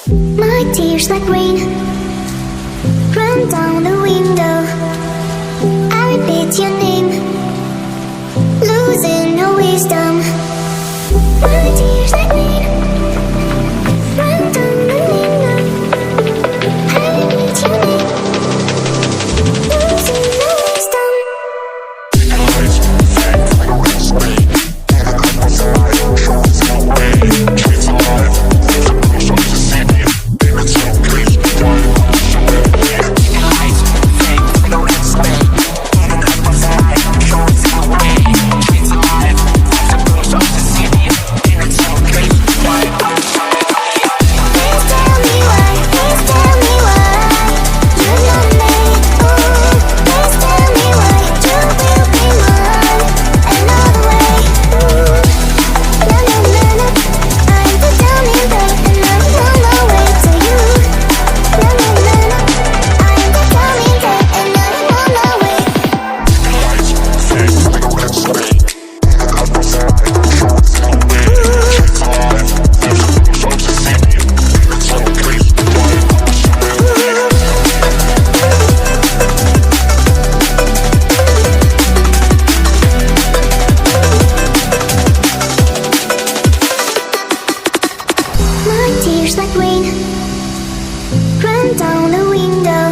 My tears like rain run down the window. I repeat your name, losing no wisdom. My tears like rain run down the window. I repeat your name, losing no wisdom. Tears like rain run down the window.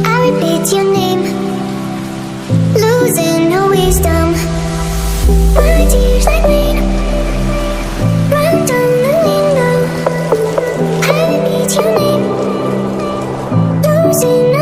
I repeat your name, losing no wisdom. My tears like rain run down the window. I repeat your name, losing